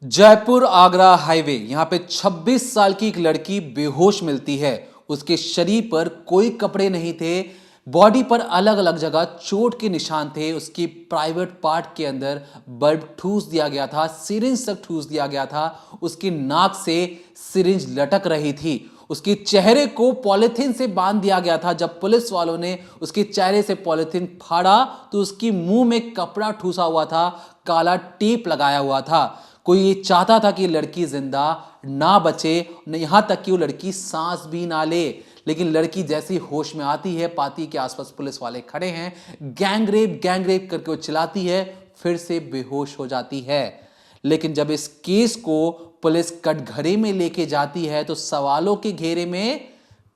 Jaipur Agra highway यहां पे 26 साल की एक लड़की बेहोश मिलती है। उसके शरीर पर कोई कपड़े नहीं थे। बॉडी पर अलग अलग जगह चोट के निशान थे। उसकी प्राइवेट पार्ट के अंदर बल्ब ठूस दिया गया था, सिरिंज तक ठूस दिया गया था। उसकी नाक से सिरिंज लटक रही थी। उसके चेहरे को पॉलिथीन से बांध दिया गया था। जब पुलिस वालों ने उसके चेहरे से पॉलिथीन फाड़ा तो उसकी मुंह में कपड़ा ठूसा हुआ था, काला टेप लगाया हुआ था। कोई ये चाहता था कि लड़की जिंदा ना बचे, यहां तक कि वो लड़की सांस भी ना ले। लेकिन लड़की जैसी होश में आती है, पाती के आसपास पुलिस वाले खड़े हैं, गैंग रेप करके वो चिल्लाती है, फिर से बेहोश हो जाती है। लेकिन जब इस केस को पुलिस कटघरे में लेके जाती है तो सवालों के घेरे में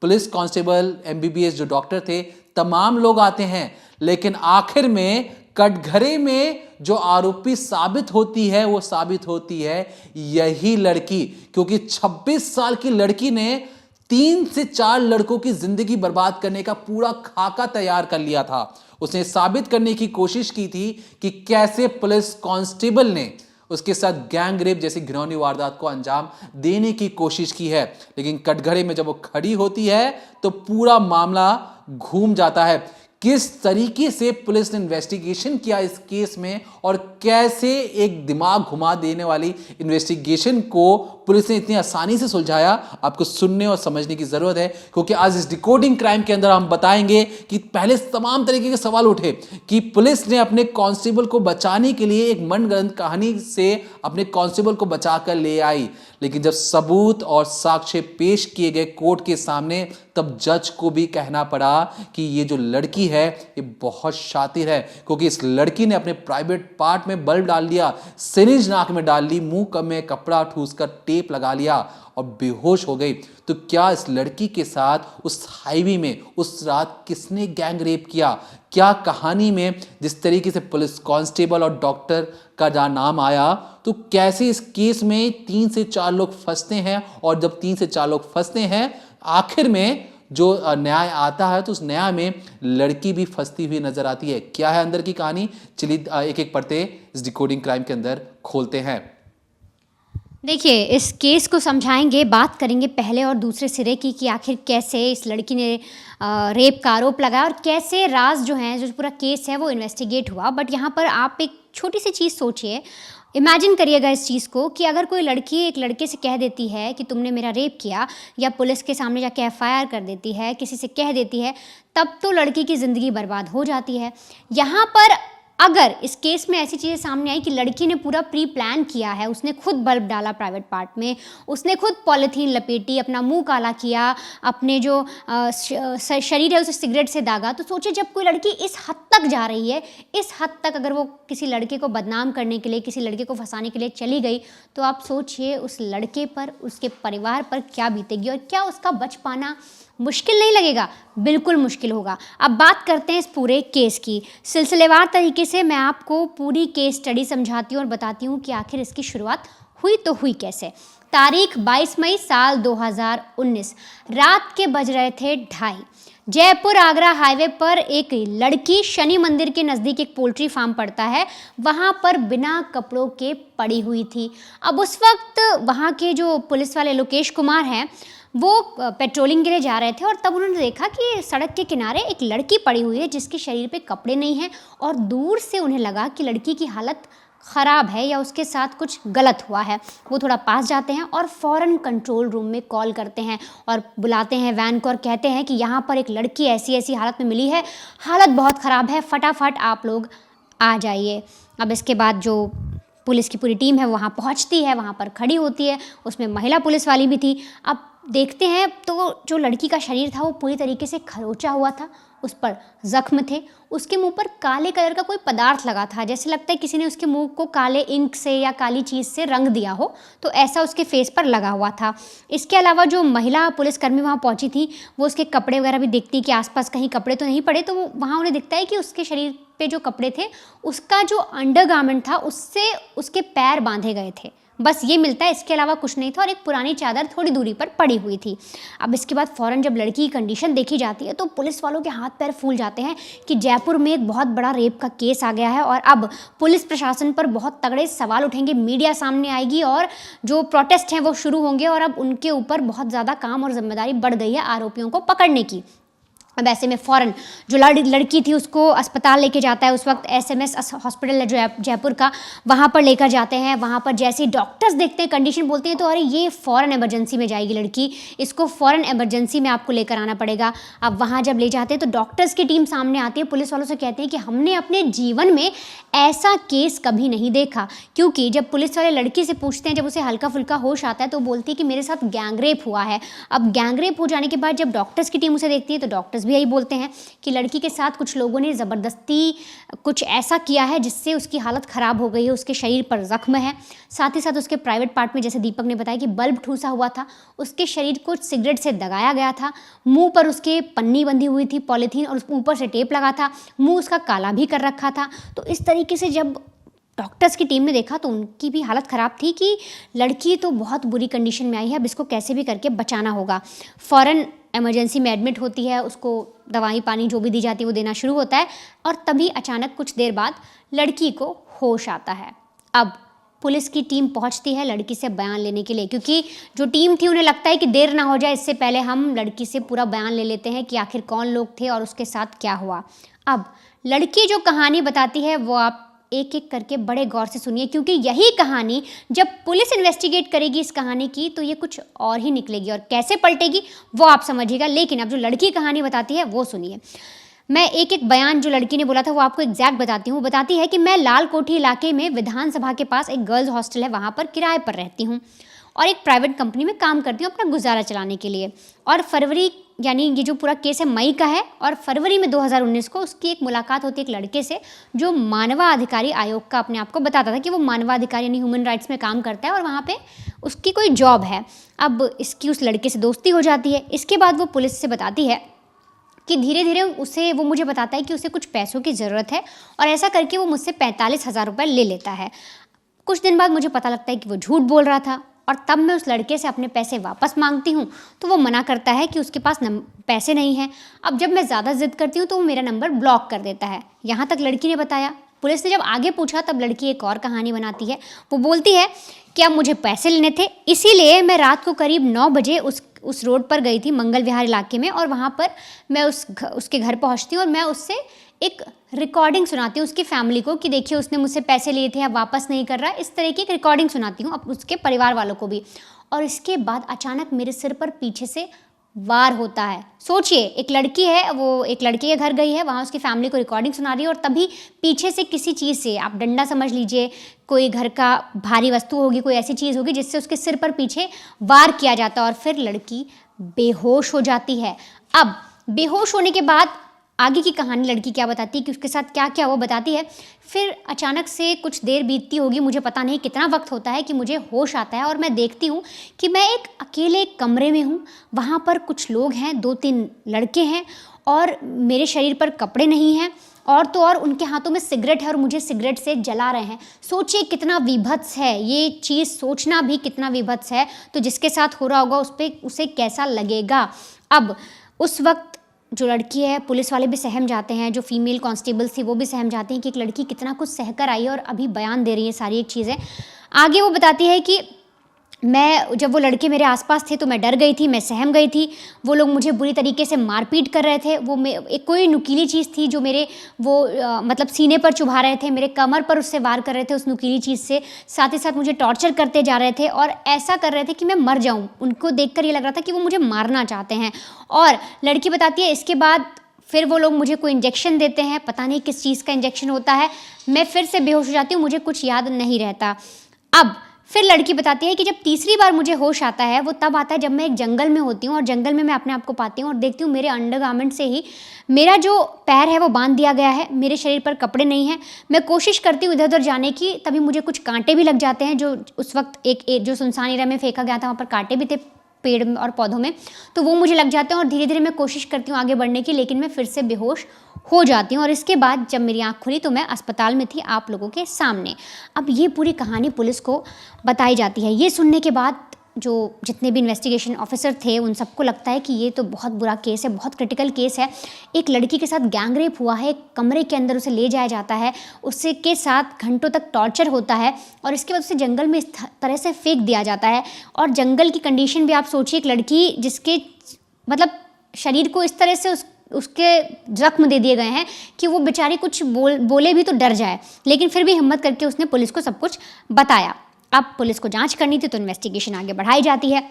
पुलिस कांस्टेबल, एमबीबीएस जो डॉक्टर थे, तमाम लोग आते हैं। लेकिन आखिर में कटघरे में जो आरोपी साबित होती है वो साबित होती है यही लड़की, क्योंकि 26 साल की लड़की ने 3 से 4 लड़कों की जिंदगी बर्बाद करने का पूरा खाका तैयार कर लिया था। उसने साबित करने की कोशिश की थी कि कैसे पुलिस कांस्टेबल ने उसके साथ गैंग रेप जैसी घिनौनी वारदात को अंजाम देने की कोशिश की है। लेकिन कटघरे में जब वो खड़ी होती है तो पूरा मामला घूम जाता है। किस तरीके से पुलिस ने इन्वेस्टिगेशन किया इस केस में और कैसे एक दिमाग घुमा देने वाली इन्वेस्टिगेशन को पुलिस ने इतनी आसानी से सुलझाया, आपको सुनने और समझने की जरूरत है। क्योंकि आज इस डिकोडिंग क्राइम के अंदर हम बताएंगे कि पहले तमाम तरीके के सवाल उठे कि पुलिस ने अपने कांस्टेबल को बचाने के लिए एक मनगढ़ंत कहानी से अपने कांस्टेबल को बचाकर ले आई। लेकिन जब सबूत और साक्ष्य पेश किए गए कोर्ट के सामने, तब जज को भी कहना पड़ा कि ये जो लड़की है ये बहुत शातिर है, क्योंकि इस लड़की ने अपने प्राइवेट पार्ट में बल्ब डाल दिया, सिरिंज नाक में डाल ली, मुंह में कपड़ा ठूसकर टेप लगा लिया और बेहोश हो गई। तो क्या इस लड़की के साथ उस हाईवे में उस रात किसने गैंग रेप किया? क्या कहानी में जिस तरीके से पुलिस कांस्टेबल और डॉक्टर का जहां नाम आया, तो कैसे इस केस में 3 से 4 लोग फंसते हैं, और जब 3 से 4 लोग फंसते हैं आखिर में जो न्याय आता है तो उस न्याय में लड़की भी फंसती हुई नजर आती है। क्या है अंदर की कहानी, चलिए एक एक पढ़ते इस डिकोडिंग क्राइम के अंदर खोलते हैं। देखिए, इस केस को समझाएंगे, बात करेंगे पहले और दूसरे सिरे की कि आखिर कैसे इस लड़की ने रेप का आरोप लगाया और कैसे राज जो है, जो पूरा केस है वो इन्वेस्टिगेट हुआ। बट यहाँ पर आप एक छोटी सी चीज़ सोचिए, इमेजिन करिएगा इस चीज़ को कि अगर कोई लड़की एक लड़के से कह देती है कि तुमने मेरा रेप किया, या पुलिस के सामने जाके एफआईआर कर देती है, किसी से कह देती है, तब तो लड़की की ज़िंदगी बर्बाद हो जाती है। यहाँ पर अगर इस केस में ऐसी चीज़ें सामने आई कि लड़की ने पूरा प्री प्लान किया है, उसने खुद बल्ब डाला प्राइवेट पार्ट में, उसने खुद पॉलीथीन लपेटी, अपना मुंह काला किया, अपने जो शरीर है उसे सिगरेट से दागा, तो सोचिए जब कोई लड़की इस हद तक जा रही है, इस हद तक अगर वो किसी लड़के को बदनाम करने के लिए, किसी लड़के को फंसाने के लिए चली गई, तो आप सोचिए उस लड़के पर, उसके परिवार पर क्या बीतेगी और क्या उसका बच पाना मुश्किल नहीं लगेगा? बिल्कुल मुश्किल होगा। अब बात करते हैं इस पूरे केस की। सिलसिलेवार तरीके से मैं आपको पूरी केस स्टडी समझाती हूँ और बताती हूँ कि आखिर इसकी शुरुआत हुई तो हुई कैसे। तारीख 22 मई साल 2019, रात के बज रहे थे 2:30। जयपुर आगरा हाईवे पर एक लड़की शनि मंदिर के नज़दीक एक पोल्ट्री फार्म पड़ता है, वहाँ पर बिना कपड़ों के पड़ी हुई थी। अब उस वक्त वहाँ के जो पुलिस वाले लोकेश कुमार हैं, वो पेट्रोलिंग के लिए जा रहे थे और तब उन्होंने देखा कि सड़क के किनारे एक लड़की पड़ी हुई है जिसके शरीर पे कपड़े नहीं हैं, और दूर से उन्हें लगा कि लड़की की हालत ख़राब है या उसके साथ कुछ गलत हुआ है। वो थोड़ा पास जाते हैं और फ़ौरन कंट्रोल रूम में कॉल करते हैं और बुलाते हैं वैन को और कहते हैं कि यहाँ पर एक लड़की ऐसी ऐसी हालत में मिली है, हालत बहुत ख़राब है, फटाफट आप लोग आ जाइए। अब इसके बाद जो पुलिस की पूरी टीम है वहाँ पहुँचती है, वहाँ पर खड़ी होती है, उसमें महिला पुलिस वाली भी थी। अब देखते हैं तो जो लड़की का शरीर था वो पूरी तरीके से खरोचा हुआ था, उस पर जख्म थे, उसके मुंह पर काले कलर का कोई पदार्थ लगा था, जैसे लगता है किसी ने उसके मुंह को काले इंक से या काली चीज़ से रंग दिया हो, तो ऐसा उसके फेस पर लगा हुआ था। इसके अलावा जो महिला पुलिसकर्मी वहाँ पहुँची थी वो उसके कपड़े वगैरह भी देखती कि आसपास कहीं कपड़े तो नहीं पड़े, तो वहाँ उन्हें दिखता है कि उसके शरीर पे जो कपड़े थे उसका जो अंडरगारमेंट था उससे उसके पैर बांधे गए थे, बस ये मिलता है, इसके अलावा कुछ नहीं था। और एक पुरानी चादर थोड़ी दूरी पर पड़ी हुई थी। अब इसके बाद फ़ौरन जब लड़की की कंडीशन देखी जाती है तो पुलिस वालों के हाथ पैर फूल जाते हैं कि जयपुर में एक बहुत बड़ा रेप का केस आ गया है और अब पुलिस प्रशासन पर बहुत तगड़े सवाल उठेंगे, मीडिया सामने आएगी और जो प्रोटेस्ट हैं वो शुरू होंगे और अब उनके ऊपर बहुत ज़्यादा काम और जिम्मेदारी बढ़ गई है आरोपियों को पकड़ने की। अब ऐसे में फ़ौरन जो लड़की थी उसको अस्पताल लेके जाता है, उस वक्त एसएमएस हॉस्पिटल है जो जयपुर का, वहाँ पर लेकर जाते हैं। वहाँ पर जैसे ही डॉक्टर्स देखते हैं, कंडीशन बोलते हैं तो अरे ये फ़ौरन इमरजेंसी में जाएगी लड़की, इसको फ़ौरन इमरजेंसी में आपको लेकर आना पड़ेगा। अब वहाँ जब ले जाते हैं तो डॉक्टर्स की टीम सामने आती है, पुलिस वालों से कहते हैं कि हमने अपने जीवन में ऐसा केस कभी नहीं देखा। क्योंकि जब पुलिस वाले लड़की से पूछते हैं, जब उसे हल्का फुल्का होश आता है तो बोलती है कि मेरे साथ गैंगरेप हुआ है। अब गैंगरेप हो जाने के बाद जब डॉक्टर्स की टीम उसे देखती है तो डॉक्टर्स भी यही बोलते हैं कि लड़की के साथ कुछ लोगों ने ज़बरदस्ती कुछ ऐसा किया है जिससे उसकी हालत ख़राब हो गई है, उसके शरीर पर ज़ख्म है। साथ ही साथ उसके प्राइवेट पार्ट में, जैसे दीपक ने बताया कि बल्ब ठूसा हुआ था, उसके शरीर को सिगरेट से दगाया गया था, मुंह पर उसके पन्नी बंधी हुई थी पॉलीथीन और ऊपर से टेप लगा था, मुंह उसका काला भी कर रखा था। तो इस तरीके से जब डॉक्टर्स की टीम ने देखा तो उनकी भी हालत ख़राब थी कि लड़की तो बहुत बुरी कंडीशन में आई है, अब इसको कैसे भी करके बचाना होगा। फ़ौरन इमरजेंसी में एडमिट होती है, उसको दवाई पानी जो भी दी जाती है वो देना शुरू होता है और तभी अचानक कुछ देर बाद लड़की को होश आता है। अब पुलिस की टीम पहुंचती है लड़की से बयान लेने के लिए, क्योंकि जो टीम थी उन्हें लगता है कि देर ना हो जाए, इससे पहले हम लड़की से पूरा बयान ले लेते हैं कि आखिर कौन लोग थे और उसके साथ क्या हुआ। अब लड़की जो कहानी बताती है वो आप एक एक करके बड़े गौर से सुनिए, क्योंकि यही कहानी जब पुलिस इन्वेस्टिगेट करेगी इस कहानी की तो ये कुछ और ही निकलेगी और कैसे पलटेगी वो आप समझिएगा। लेकिन अब जो लड़की कहानी बताती है वो सुनिए। मैं एक एक बयान जो लड़की ने बोला था वो आपको एग्जैक्ट बताती हूँ। वो बताती है कि मैं लाल कोठी इलाके में विधानसभा के पास एक गर्ल्स हॉस्टल है, वहाँ पर किराए पर रहती हूँ और एक प्राइवेट कंपनी में काम करती हूँ अपना गुजारा चलाने के लिए। और फरवरी, यानी ये जो पूरा केस है मई का है, और फरवरी में 2019 को उसकी एक मुलाकात होती है एक लड़के से जो मानवाधिकारी आयोग का अपने आप को बताता था कि वो मानवाधिकारी यानी ह्यूमन राइट्स में काम करता है और वहाँ पे उसकी कोई जॉब है। अब इसकी उस लड़के से दोस्ती हो जाती है। इसके बाद वो पुलिस से बताती है कि धीरे धीरे वो मुझे बताता है कि उसे कुछ पैसों की ज़रूरत है और ऐसा करके वो मुझसे 45,000 रुपये ले लेता है। कुछ दिन बाद मुझे पता लगता है कि वो झूठ बोल रहा था और तब मैं उस लड़के से अपने पैसे वापस मांगती हूँ तो वो मना करता है कि उसके पास पैसे नहीं हैं। अब जब मैं ज़्यादा ज़िद करती हूँ तो वो मेरा नंबर ब्लॉक कर देता है। यहाँ तक लड़की ने बताया। पुलिस ने जब आगे पूछा तब लड़की एक और कहानी बनाती है। वो बोलती है कि अब मुझे पैसे लेने थे, इसीलिए मैं रात को करीब 9 बजे उस रोड पर गई थी मंगल विहार इलाके में और वहाँ पर मैं उसके घर पहुँचती हूँ और मैं उससे एक रिकॉर्डिंग सुनाती हूँ उसकी फैमिली को कि देखिए उसने मुझसे पैसे लिए थे, अब वापस नहीं कर रहा है। इस तरह की एक रिकॉर्डिंग सुनाती हूँ अब उसके परिवार वालों को भी। और इसके बाद अचानक मेरे सिर पर पीछे से वार होता है। सोचिए, एक लड़की है, वो एक लड़के के घर गई है, वहाँ उसकी फैमिली को रिकॉर्डिंग सुना रही है और तभी पीछे से किसी चीज़ से, आप डंडा समझ लीजिए, कोई घर का भारी वस्तु होगी, कोई ऐसी चीज़ होगी जिससे उसके सिर पर पीछे वार किया जाता है और फिर लड़की बेहोश हो जाती है। अब बेहोश होने के बाद आगे की कहानी लड़की क्या बताती है कि उसके साथ क्या क्या वो बताती है। फिर अचानक से कुछ देर बीतती होगी, मुझे पता नहीं कितना वक्त होता है कि मुझे होश आता है और मैं देखती हूँ कि मैं एक अकेले कमरे में हूँ। वहाँ पर कुछ लोग हैं, 2-3 लड़के हैं और मेरे शरीर पर कपड़े नहीं हैं और तो और उनके हाथों में सिगरेट है और मुझे सिगरेट से जला रहे हैं। सोचिए कितना विभत्स है ये चीज़, सोचना भी कितना विभत्स है। तो जिसके साथ हो रहा होगा उसे कैसा लगेगा। अब उस वक्त जो लड़की है, पुलिस वाले भी सहम जाते हैं, जो फीमेल कांस्टेबल्स थी वो भी सहम जाती हैं कि एक लड़की कितना कुछ सहकर आई है और अभी बयान दे रही है सारी एक चीज़ें। आगे वो बताती है कि जब वो लड़के मेरे आसपास थे तो मैं डर गई थी, मैं सहम गई थी। वो लोग मुझे बुरी तरीके से मारपीट कर रहे थे। वो एक कोई नुकीली चीज़ थी जो मेरे मतलब सीने पर चुभा रहे थे, मेरे कमर पर उससे वार कर रहे थे उस नुकीली चीज़ से। साथ ही साथ मुझे टॉर्चर करते जा रहे थे और ऐसा कर रहे थे कि मैं मर जाऊँ। उनको देखकर ये लग रहा था कि वो मुझे मारना चाहते हैं। और लड़की बताती है इसके बाद फिर वो लोग मुझे कोई इंजेक्शन देते हैं, पता नहीं किस चीज़ का इंजेक्शन होता है। मैं फिर से बेहोश हो जाती हूँ, मुझे कुछ याद नहीं रहता। अब फिर लड़की बताती है कि जब तीसरी बार मुझे होश आता है वो तब आता है जब मैं एक जंगल में होती हूँ और जंगल में मैं अपने आप को पाती हूँ और देखती हूँ मेरे अंडरगारमेंट से ही मेरा जो पैर है वो बांध दिया गया है, मेरे शरीर पर कपड़े नहीं हैं। मैं कोशिश करती हूँ इधर उधर जाने की, तभी मुझे कुछ कांटे भी लग जाते हैं। जो उस वक्त एक जो सुनसान एरिया में फेंका गया था वहाँ पर कांटे भी थे पेड़ में और पौधों में, तो वो मुझे लग जाते हैं और धीरे धीरे मैं कोशिश करती हूँ आगे बढ़ने की, लेकिन मैं फिर से बेहोश हो जाती हूँ। और इसके बाद जब मेरी आँख खुली तो मैं अस्पताल में थी आप लोगों के सामने। अब ये पूरी कहानी पुलिस को बताई जाती है। ये सुनने के बाद जो जितने भी इन्वेस्टिगेशन ऑफिसर थे उन सबको लगता है कि ये तो बहुत बुरा केस है, बहुत क्रिटिकल केस है। एक लड़की के साथ गैंग रेप हुआ है, एक कमरे के अंदर उसे ले जाया जाता है, उससे के साथ घंटों तक टॉर्चर होता है और इसके बाद उसे जंगल में इस तरह से फेंक दिया जाता है। और जंगल की कंडीशन भी आप सोचिए, एक लड़की जिसके मतलब शरीर को इस तरह से उसके जख्म दे दिए गए हैं कि वो बेचारी कुछ बोले भी तो डर जाए, लेकिन फिर भी हिम्मत करके उसने पुलिस को सब कुछ बताया। अब पुलिस को जांच करनी थी तो इन्वेस्टिगेशन आगे बढ़ाई जाती है।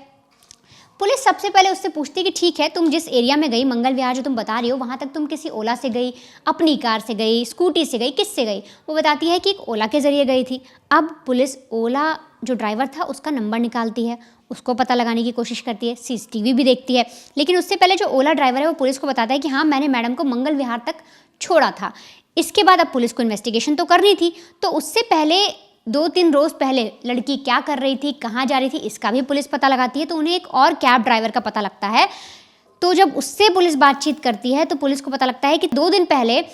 पुलिस सबसे पहले उससे पूछती है कि ठीक है, तुम जिस एरिया में गई, मंगल विहार जो तुम बता रही हो, वहाँ तक तुम किसी ओला से गई, अपनी कार से गई, स्कूटी से गई, किससे गई? वो बताती है कि एक ओला के ज़रिए गई थी। अब पुलिस ओला जो ड्राइवर था उसका नंबर निकालती है, उसको पता लगाने की कोशिश करती है, सीसीटीवी भी देखती है, लेकिन उससे पहले जो ओला ड्राइवर है वो पुलिस को बताता है कि हाँ, मैंने मैडम को मंगल विहार तक छोड़ा था। इसके बाद अब पुलिस को इन्वेस्टिगेशन तो करनी थी, तो उससे पहले 2-3 रोज़ पहले लड़की क्या कर रही थी, कहाँ जा रही थी, इसका भी पुलिस पता लगाती है। तो उन्हें एक और कैब ड्राइवर का पता लगता है। तो जब उससे पुलिस बातचीत करती है तो पुलिस को पता लगता है कि 2 दिन पहले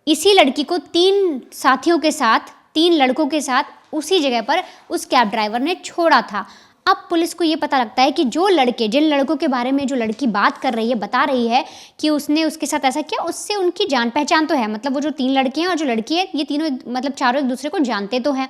इसी लड़की को 3 साथियों के साथ, 3 लड़कों के साथ उसी जगह पर उस कैब ड्राइवर ने छोड़ा था। अब पुलिस को ये पता लगता है कि जिन लड़कों के बारे में जो लड़की बात कर रही है, बता रही है कि उसने उसके साथ ऐसा किया, उससे उनकी जान पहचान तो है। मतलब वो जो 3 लड़के हैं और जो लड़की है, ये तीनों मतलब चारों एक दूसरे को जानते तो हैं।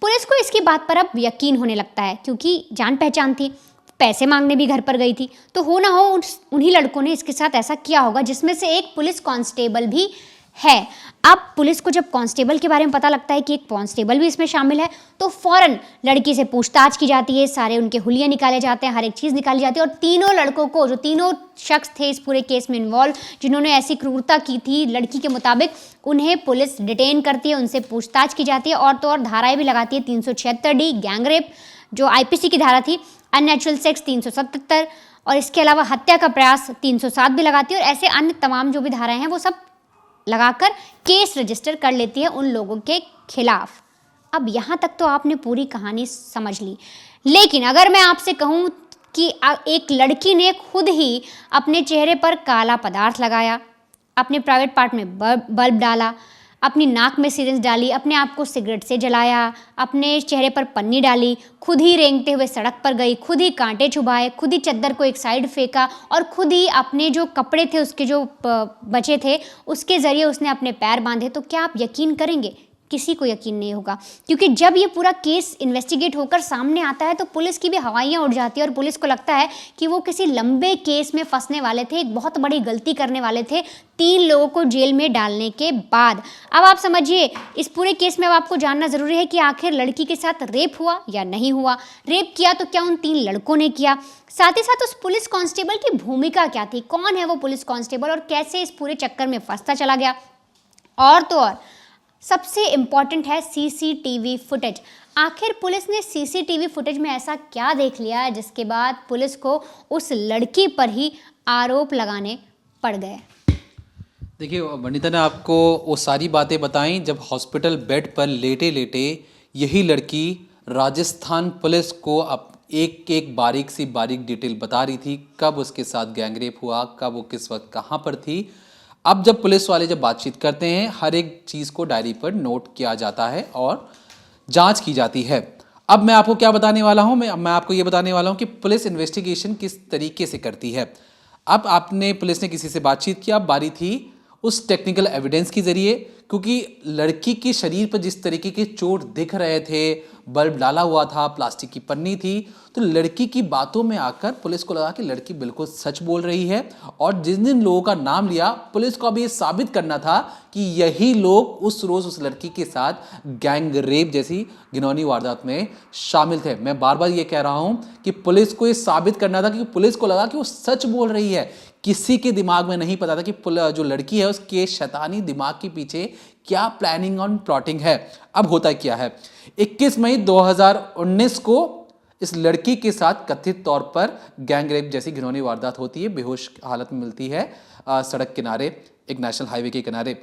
पुलिस को इसकी बात पर अब यकीन होने लगता है, क्योंकि जान पहचान थी, पैसे मांगने भी घर पर गई थी, तो हो ना हो उन्हीं लड़कों ने इसके साथ ऐसा किया होगा, जिसमें से एक पुलिस कांस्टेबल भी है। अब पुलिस को जब कांस्टेबल के बारे में पता लगता है कि एक कांस्टेबल भी इसमें शामिल है, तो फौरन लड़की से पूछताछ की जाती है, सारे उनके हुलिये निकाले जाते हैं, हर एक चीज़ निकाली जाती है और तीनों लड़कों को, जो तीनों शख्स थे इस पूरे केस में इन्वॉल्व, जिन्होंने ऐसी क्रूरता की थी लड़की के मुताबिक, उन्हें पुलिस डिटेन करती है, उनसे पूछताछ की जाती है और तो और धाराएँ भी लगाती है। 376D गैंग रेप जो IPC की धारा थी, अननेचुरल सेक्स 377 और इसके अलावा हत्या का प्रयास 307 भी लगाती है और ऐसे अन्य तमाम जो भी धाराएँ हैं वो सब लगाकर केस रजिस्टर कर लेती है उन लोगों के खिलाफ। अब यहाँ तक तो आपने पूरी कहानी समझ ली, लेकिन अगर मैं आपसे कहूँ कि एक लड़की ने खुद ही अपने चेहरे पर काला पदार्थ लगाया, अपने प्राइवेट पार्ट में बल्ब डाला, अपनी नाक में सिरिंज डाली, अपने आप को सिगरेट से जलाया, अपने चेहरे पर पन्नी डाली, खुद ही रेंगते हुए सड़क पर गई, खुद ही कांटे चुभाए, खुद ही चद्दर को एक साइड फेंका और खुद ही अपने जो कपड़े थे उसके जो बचे थे उसके ज़रिए उसने अपने पैर बांधे, तो क्या आप यकीन करेंगे? किसी को यकीन नहीं होगा, क्योंकि जब ये पूरा केस इन्वेस्टिगेट होकर सामने आता है तो पुलिस की भी हवाइयाँ उड़ जाती है और पुलिस को लगता है कि वो किसी लंबे केस में फंसने वाले थे, एक बहुत बड़ी गलती करने वाले थे 3 लोगों को जेल में डालने के बाद। अब आप समझिए, इस पूरे केस में अब आपको जानना ज़रूरी है कि आखिर लड़की के साथ रेप हुआ या नहीं हुआ। रेप किया तो क्या उन 3 लड़कों ने किया? साथ ही साथ उस पुलिस कांस्टेबल की भूमिका क्या थी? कौन है वो पुलिस कांस्टेबल और कैसे इस पूरे चक्कर में फंसता चला गया? और तो और सबसे इम्पॉर्टेंट है CCTV फुटेज। आखिर पुलिस ने CCTV फुटेज में ऐसा क्या देख लिया जिसके बाद पुलिस को उस लड़की पर ही आरोप लगाने पड़ गए? देखिए वनिता ने आपको वो सारी बातें बताई जब हॉस्पिटल बेड पर लेटे लेटे यही लड़की राजस्थान पुलिस को एक एक बारीक डिटेल बता रही थी, कब उसके साथ गैंगरेप हुआ, कब वो किस वक्त कहाँ पर थी। अब जब पुलिस वाले जब बातचीत करते हैं, हर एक चीज़ को डायरी पर नोट किया जाता है और जांच की जाती है। अब मैं आपको क्या बताने वाला हूं, मैं आपको ये बताने वाला हूं कि पुलिस इन्वेस्टिगेशन किस तरीके से करती है। अब पुलिस ने किसी से बातचीत किया, बारी थी उस टेक्निकल एविडेंस के ज़रिए, क्योंकि लड़की के शरीर पर जिस तरीके के चोट दिख रहे थे, बल्ब डाला हुआ था, प्लास्टिक की पन्नी थी, तो लड़की की बातों में आकर पुलिस को लगा कि लड़की बिल्कुल सच बोल रही है। और जिन लोगों का नाम लिया, पुलिस को अब ये साबित करना था कि यही लोग उस रोज़ उस लड़की के साथ गैंग रेप जैसी घिनौनी वारदात में शामिल थे। मैं बार बार ये कह रहा हूँ कि पुलिस को ये साबित करना था, क्योंकि पुलिस को लगा कि वो सच बोल रही है। किसी के दिमाग में नहीं पता था कि जो लड़की है उसके शैतानी दिमाग के पीछे क्या प्लानिंग और प्लॉटिंग है। अब होता क्या है, 21 मई 2019 को इस लड़की के साथ कथित तौर पर गैंग रेप जैसी घिनौनी वारदात होती है। बेहोश हालत में मिलती है सड़क किनारे, एक नेशनल हाईवे के किनारे।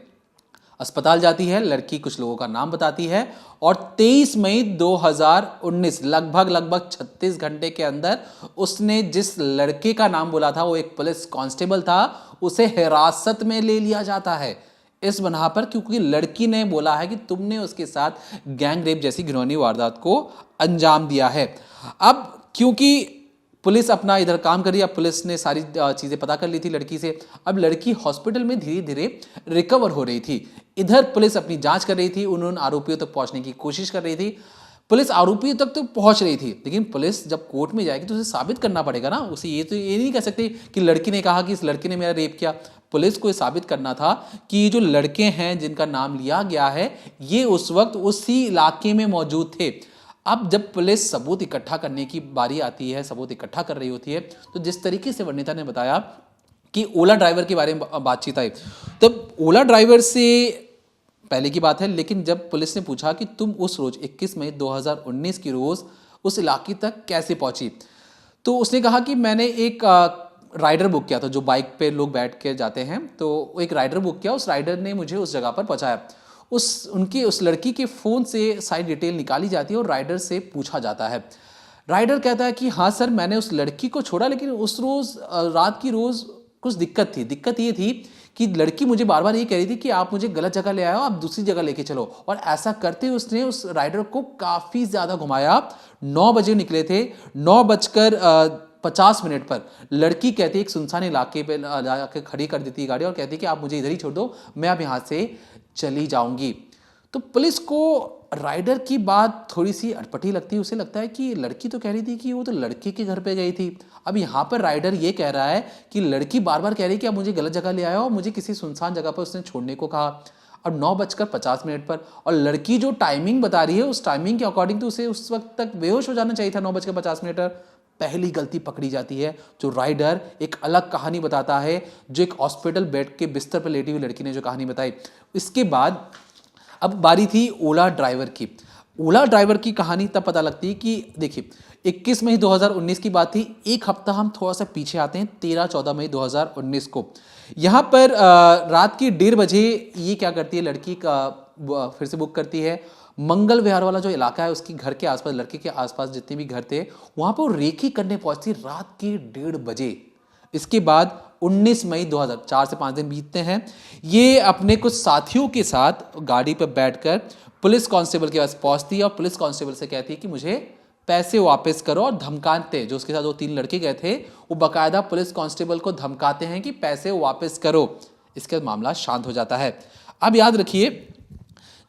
अस्पताल जाती है, लड़की कुछ लोगों का नाम बताती है और 23 मई 2019 लगभग 36 घंटे के अंदर उसने जिस लड़के का नाम बोला था वो एक पुलिस कांस्टेबल था, उसे हिरासत में ले लिया जाता है इस बना पर क्योंकि लड़की ने बोला है कि तुमने उसके साथ गैंग रेप जैसी घिनौनी वारदात को अंजाम दिया है। अब क्योंकि पुलिस अपना इधर काम कर रही है, अब पुलिस ने सारी चीज़ें पता कर ली थी लड़की से। अब लड़की हॉस्पिटल में धीरे धीरे रिकवर हो रही थी। इधर पुलिस अपनी जांच कर रही थी, उन्होंने आरोपियों तक पहुंचने की कोशिश कर रही थी। पुलिस आरोपियों तक तो पहुंच रही थी, लेकिन पुलिस जब कोर्ट में जाएगी तो उसे साबित करना पड़ेगा ना। उसे ये नहीं कह सकते कि लड़की ने कहा कि इस लड़के ने मेरा रेप किया। पुलिस को ये साबित करना था कि ये जो लड़के हैं जिनका नाम लिया गया है ये उस वक्त उसी इलाके में मौजूद थे। अब जब पुलिस सबूत इकट्ठा करने की बारी आती है, सबूत इकट्ठा कर रही होती है, तो जिस तरीके से वर्णिता ने बताया कि ओला ड्राइवर के बारे में बातचीत आई, तब ओला ड्राइवर से पहले की बात है, लेकिन जब पुलिस ने पूछा कि तुम उस रोज 21 मई 2019 की रोज उस इलाके तक कैसे पहुंची, तो उसने कहा कि मैंने एक राइडर बुक किया था, जो बाइक पे लोग बैठ के जाते हैं, तो एक राइडर बुक किया, उस राइडर ने मुझे उस जगह पर पहुंचाया। उस लड़की के फ़ोन से सारी डिटेल निकाली जाती है और राइडर से पूछा जाता है। राइडर कहता है कि हाँ सर, मैंने उस लड़की को छोड़ा, लेकिन उस रोज़ रात की रोज़ कुछ दिक्कत थी। दिक्कत ये थी कि लड़की मुझे बार बार ये कह रही थी कि आप मुझे गलत जगह ले आए हो, आप दूसरी जगह लेके चलो, और ऐसा करते उसने उस राइडर को काफ़ी ज़्यादा घुमाया। 9 बजे निकले थे, 9:50 पर लड़की कहती है एक सुनसान इलाके पे जाके खड़ी कर देती है गाड़ी और कहती है कि आप मुझे इधर ही छोड़ दो, मैं अब यहाँ से चली जाऊंगी। तो पुलिस को राइडर की बात थोड़ी सी अटपटी लगती है। उसे लगता है कि लड़की तो कह रही थी कि वो तो लड़के के घर पे गई थी, अब यहाँ पर राइडर ये कह रहा है कि लड़की बार बार कह रही है कि आप मुझे गलत जगह ले आए हो और मुझे किसी सुनसान जगह पर उसने छोड़ने को कहा। अब 9:50 पर, और लड़की जो टाइमिंग बता रही है उस टाइमिंग के अकॉर्डिंग तो उसे उस वक्त तक बेहोश हो जाना चाहिए था। 9:50 पर पहली गलती पकड़ी जाती है। जो राइडर एक अलग कहानी बताता है, जो एक हॉस्पिटल बेड के बिस्तर पर लेटी हुई लड़की ने जो कहानी बताई। इसके बाद अब बारी थी ओला ड्राइवर की। ओला ड्राइवर की कहानी तब पता लगती है कि देखिए 21 मई 2019 की बात थी। एक हफ्ता हम थोड़ा सा पीछे आते हैं, 13-14 मई 2019 को। यहाँ पर रात की 1:30 बजे ये क्या करती है, लड़की का फिर से बुक करती है। मंगल विहार वाला जो इलाका है उसकी घर के आसपास, लड़के के आसपास जितने भी घर थे वहाँ पर रेकी करने पहुँचती रात के 1:30 बजे। इसके बाद 19 मई 2004 से 5 दिन बीतते हैं। ये अपने कुछ साथियों के साथ गाड़ी पर बैठकर पुलिस कांस्टेबल के पास पहुंचती है और पुलिस कांस्टेबल से कहती है कि मुझे पैसे वापस करो, और धमकाते, जो उसके साथ 2-3 लड़के गए थे वो बाकायदा पुलिस कांस्टेबल को धमकाते हैं कि पैसे वापस करो। इसके बाद मामला शांत हो जाता है। अब याद रखिए,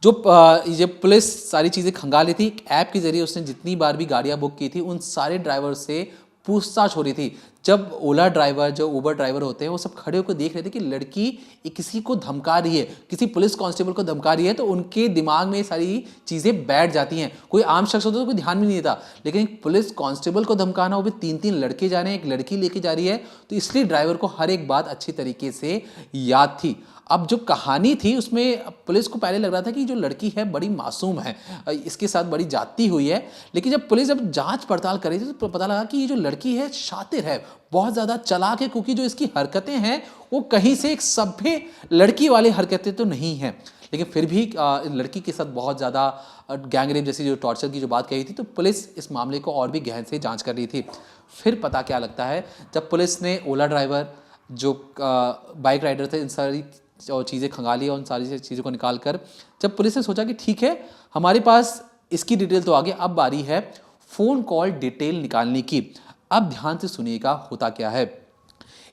जो पुलिस सारी चीज़ें खंगाल ली थी, एक ऐप के जरिए उसने जितनी बार भी गाड़ियाँ बुक की थी उन सारे ड्राइवर से पूछताछ हो रही थी। जब ओला ड्राइवर, जो उबर ड्राइवर होते हैं, वो सब खड़े होकर देख रहे थे कि लड़की किसी को धमका रही है, किसी पुलिस कांस्टेबल को धमका रही है, तो उनके दिमाग में ये सारी चीज़ें बैठ जाती हैं। कोई आम शख्स होता तो कोई ध्यान भी नहीं देता, लेकिन एक पुलिस कांस्टेबल को धमकाना, वो भी 3-3 लड़के जा रहे हैं, एक लड़की लेके जा रही है, तो इसलिए ड्राइवर को हर एक बात अच्छी तरीके से याद थी। अब जो कहानी थी उसमें पुलिस को पहले लग रहा था कि जो लड़की है बड़ी मासूम है, इसके साथ बड़ी जाती हुई है, लेकिन जब जांच पड़ताल करी थी तो पता लगा कि ये जो लड़की है शातिर है, बहुत ज़्यादा चालाक है, क्योंकि जो इसकी हरकतें हैं वो कहीं से एक सभ्य लड़की वाली हरकतें तो नहीं हैं। लेकिन फिर भी लड़की के साथ बहुत ज़्यादा गैंग रेप जैसी जो टॉर्चर की जो बात कही थी, तो पुलिस इस मामले को और भी गहन से जाँच कर रही थी। फिर पता क्या लगता है, जब पुलिस ने ओला ड्राइवर, जो बाइक राइडर थे, इन सारी और चीज़ें खंगाली और उन सारी चीज़ों को निकाल कर, जब पुलिस ने सोचा कि ठीक है हमारे पास इसकी डिटेल तो आ गई, अब बारी है फ़ोन कॉल डिटेल निकालने की। अब ध्यान से सुनिएगा होता क्या है।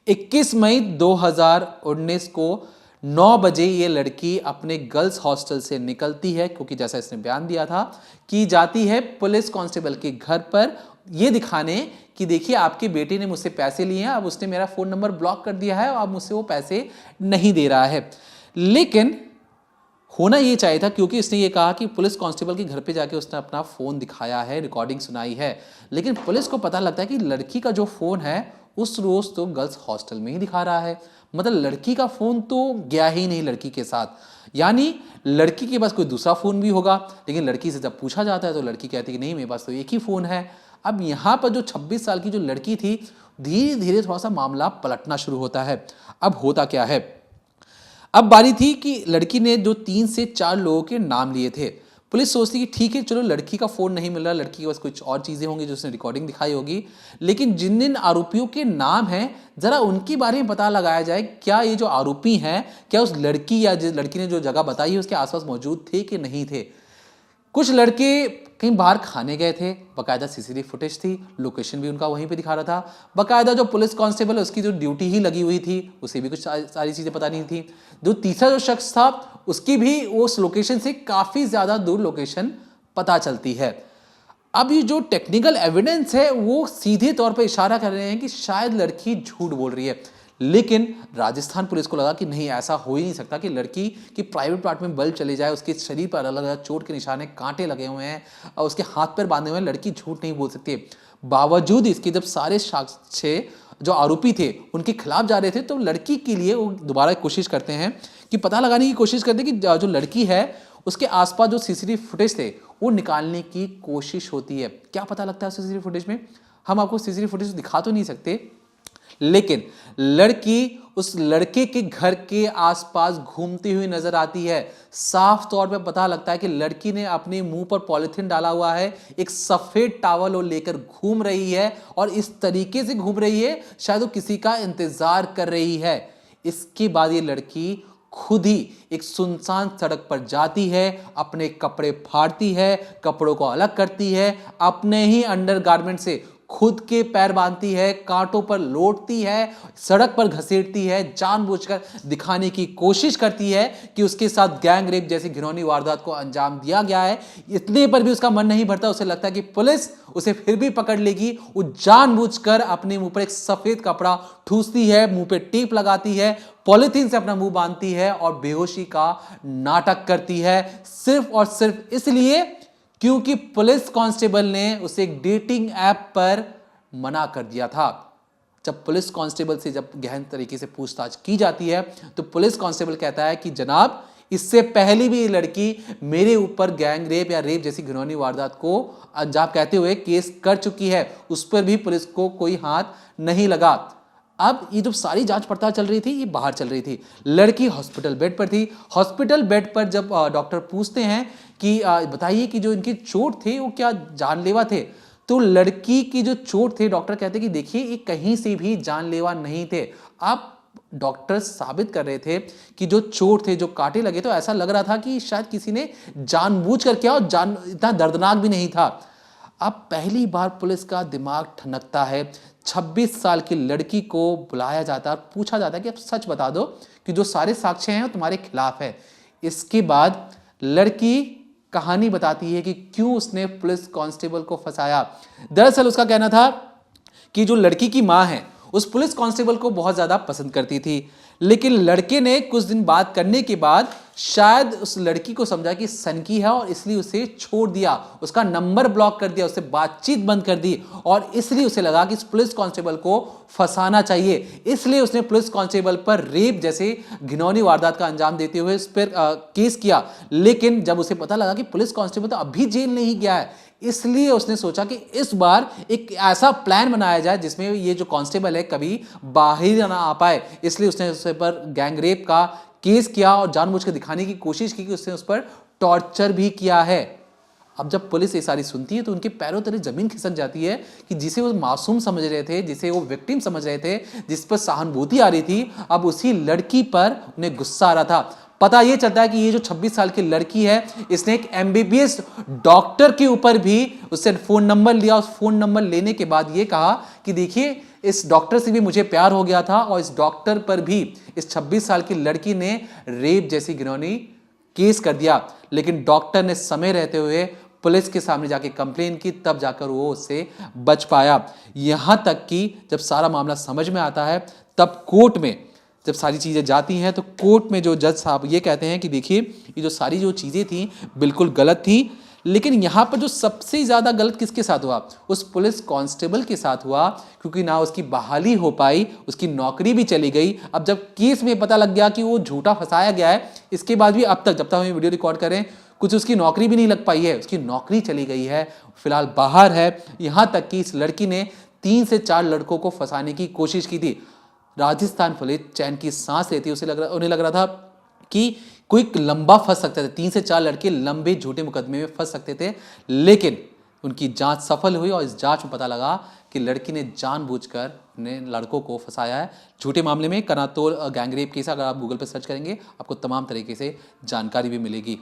21 मई 2019 को 9 बजे ये लड़की अपने गर्ल्स हॉस्टल से निकलती है, क्योंकि जैसा इसने बयान दिया था कि जाती है पुलिस कांस्टेबल के घर पर ये दिखाने कि देखिए आपके बेटे ने मुझसे पैसे लिए हैं, अब उसने मेरा फ़ोन नंबर ब्लॉक कर दिया है और अब मुझसे वो पैसे नहीं दे रहा है। लेकिन होना ये चाहिए था, क्योंकि इसने ये कहा कि पुलिस कांस्टेबल के घर पे जाके उसने अपना फ़ोन दिखाया है, रिकॉर्डिंग सुनाई है। लेकिन पुलिस को पता लगता है कि लड़की का जो फ़ोन है उस रोज़ तो गर्ल्स हॉस्टल में ही दिखा रहा है, मतलब लड़की का फ़ोन तो गया ही नहीं लड़की के साथ। यानी लड़की के पास कोई दूसरा फ़ोन भी होगा, लेकिन लड़की से जब पूछा जाता है तो लड़की कहती है कि नहीं, मेरे पास तो एक ही फ़ोन है। अब यहाँ पर जो 26 साल की जो लड़की थी, धीरे धीरे थोड़ा सा मामला पलटना शुरू होता है। अब होता क्या है, अब बारी थी कि लड़की ने जो 3 से 4 लोगों के नाम लिए थे। पुलिस सोचती कि ठीक है, चलो लड़की का फ़ोन नहीं मिल रहा, लड़की के पास कुछ और चीज़ें होंगी जो उसने रिकॉर्डिंग दिखाई होगी, लेकिन जिन आरोपियों के नाम हैं ज़रा उनके बारे में पता लगाया जाए। क्या ये जो आरोपी हैं, क्या उस लड़की या जिस लड़की ने जो जगह बताई है उसके आसपास मौजूद थे कि नहीं थे। कुछ लड़के कहीं बाहर खाने गए थे, बाकायदा सीसीटीवी फुटेज थी, लोकेशन भी उनका वहीं पे दिखा रहा था। बाकायदा जो पुलिस कांस्टेबल है उसकी जो ड्यूटी ही लगी हुई थी, उसे भी कुछ सारी चीज़ें पता नहीं थी। जो तीसरा जो शख्स था उसकी भी उस लोकेशन से काफ़ी ज़्यादा दूर लोकेशन पता चलती है। अब ये जो टेक्निकल एविडेंस है वो सीधे तौर पर इशारा कर रहे हैं कि शायद लड़की झूठ बोल रही है, लेकिन राजस्थान पुलिस को लगा कि नहीं, ऐसा हो ही नहीं सकता कि लड़की की प्राइवेट पार्ट में बल्ब चले जाए, उसके शरीर पर अलग अलग चोट के निशान हैं, कांटे लगे हुए हैं और उसके हाथ पैर बांधे हुए हैं, लड़की झूठ नहीं बोल सकती है। बावजूद इसके जब सारे साक्ष्य जो आरोपी थे उनके खिलाफ जा रहे थे तो लड़की के लिए वो दोबारा कोशिश करते हैं कि पता लगाने की कोशिश करते हैं कि जो लड़की है उसके आसपास जो सीसीटीवी फुटेज थे वो निकालने की कोशिश होती है। क्या पता लगता है सीसीटीवी फुटेज में? हम आपको सीसीटीवी फुटेज दिखा तो नहीं सकते, लेकिन लड़की उस लड़के के घर के आसपास घूमती हुई नजर आती है। साफ तौर पे पता लगता है कि लड़की ने अपने मुंह पर पॉलिथीन डाला हुआ है, एक सफेद टॉवल वो लेकर घूम रही है और इस तरीके से घूम रही है शायद वो किसी का इंतजार कर रही है। इसके बाद ये लड़की खुद ही एक सुनसान सड़क पर जाती है, अपने कपड़े फाड़ती है, कपड़ों को अलग करती है, अपने ही अंडरगारमेंट से खुद के पैर बांधती है, कांटों पर लोटती है, सड़क पर घसीटती है, जानबूझकर दिखाने की कोशिश करती है कि उसके साथ गैंग रेप जैसी घिनौनी वारदात को अंजाम दिया गया है। इतने पर भी उसका मन नहीं भरता, उसे लगता है कि पुलिस उसे फिर भी पकड़ लेगी। वो जानबूझकर अपने मुंह पर एक सफेद कपड़ा ठूसती है, मुंह पे टेप लगाती है, पॉलिथीन से अपना मुंह बांधती है और बेहोशी का नाटक करती है, सिर्फ और सिर्फ इसलिए क्योंकि पुलिस कांस्टेबल ने उसे एक डेटिंग ऐप पर मना कर दिया था। जब पुलिस कांस्टेबल से जब गहन तरीके से पूछताछ की जाती है तो पुलिस कांस्टेबल कहता है कि जनाब, इससे पहले भी ये लड़की मेरे ऊपर गैंग रेप या रेप जैसी घिनौनी वारदात को अंजाम कहते हुए केस कर चुकी है, उस पर भी पुलिस को कोई हाथ नहीं लगा। अब ये जो सारी जांच पड़ताल चल रही थी ये बाहर चल रही थी, लड़की हॉस्पिटल बेड पर थी। हॉस्पिटल बेड पर जब डॉक्टर पूछते हैं कि बताइए कि जो इनकी चोट थे वो क्या जानलेवा थे, तो लड़की की जो चोट थे डॉक्टर कहते हैं कि देखिए ये कहीं से भी जानलेवा नहीं थे। अब डॉक्टर साबित कर रहे थे कि जो चोट थे, जो कांटे लगे, तो ऐसा लग रहा था कि शायद किसी ने जानबूझकर किया और इतना दर्दनाक भी नहीं था। अब पहली बार पुलिस का दिमाग ठनकता है। 26 साल की लड़की को बुलाया जाता है और पूछा जाता है कि अब सच बता दो कि जो सारे साक्ष्य हैं वो तुम्हारे खिलाफ है। इसके बाद लड़की कहानी बताती है कि क्यों उसने पुलिस कांस्टेबल को फंसाया। दरअसल उसका कहना था कि जो लड़की की मां है उस पुलिस कांस्टेबल को बहुत ज्यादा पसंद करती थी, लेकिन लड़के ने कुछ दिन बात करने के बाद शायद उस लड़की को समझा कि सनकी है और इसलिए उसे छोड़ दिया, उसका नंबर ब्लॉक कर दिया, उससे बातचीत बंद कर दी और इसलिए उसे लगा कि इस पुलिस कांस्टेबल को फंसाना चाहिए। इसलिए उसने पुलिस कांस्टेबल पर रेप जैसे घिनौनी वारदात का अंजाम देते हुए उस पर केस किया। लेकिन जब उसे पता लगा कि पुलिस कांस्टेबल तो अभी जेल नहीं गया है, इसलिए उसने सोचा कि इस बार एक ऐसा प्लान बनाया जाए जिसमें ये जो कांस्टेबल है कभी बाहर ना आ पाए। इसलिए उसने उस पर गैंग रेप का केस किया और जानबूझकर दिखाने की कोशिश की कि उसने उस पर टॉर्चर भी किया है। अब जब पुलिस ये सारी सुनती है तो उनके पैरों तले जमीन खिसक जाती है कि जिसे वो मासूम समझ रहे थे, जिसे वो विक्टिम समझ रहे थे, जिस पर सहानुभूति आ रही थी, अब उसी लड़की पर उन्हें गुस्सा आ रहा था। पता ये चलता है कि ये जो 26 साल की लड़की है इसने एक MBBS डॉक्टर के ऊपर भी उससे फोन नंबर लिया। उस फोन नंबर लेने के बाद ये कहा कि देखिए इस डॉक्टर से भी मुझे प्यार हो गया था और इस डॉक्टर पर भी इस 26 साल की लड़की ने रेप जैसी घिनौनी केस कर दिया। लेकिन डॉक्टर ने समय रहते हुए पुलिस के सामने जाके कंप्लेन की, तब जाकर वो उससे बच पाया। यहां तक कि जब सारा मामला समझ में आता है तब कोर्ट में जब सारी चीज़ें जाती हैं तो कोर्ट में जो जज साहब ये कहते हैं कि देखिए ये जो सारी जो चीज़ें थी बिल्कुल गलत थी, लेकिन यहाँ पर जो सबसे ज़्यादा गलत किसके साथ हुआ, उस पुलिस कांस्टेबल के साथ हुआ, क्योंकि ना उसकी बहाली हो पाई, उसकी नौकरी भी चली गई। अब जब केस में पता लग गया कि वो झूठा फंसाया गया है, इसके बाद भी अब तक जब तक हम वीडियो रिकॉर्ड करें कुछ उसकी नौकरी भी नहीं लग पाई है, उसकी नौकरी चली गई है, फिलहाल बाहर है। यहाँ तक कि इस लड़की ने 3 से 4 लड़कों को फंसाने की कोशिश की थी। राजस्थान पुलिस चैन की सांस लेती, उन्हें लग रहा था कि कोई लंबा फंस सकते थे, 3 से 4 लड़के लंबे झूठे मुकदमे में फंस सकते थे, लेकिन उनकी जांच सफल हुई और इस जांच में पता लगा कि लड़की ने जानबूझकर ने लड़कों को फंसाया है। झूठे मामले में कनातौर गैंगरेप केस, अगर आप गूगल पर सर्च करेंगे आपको तमाम तरीके से जानकारी भी मिलेगी।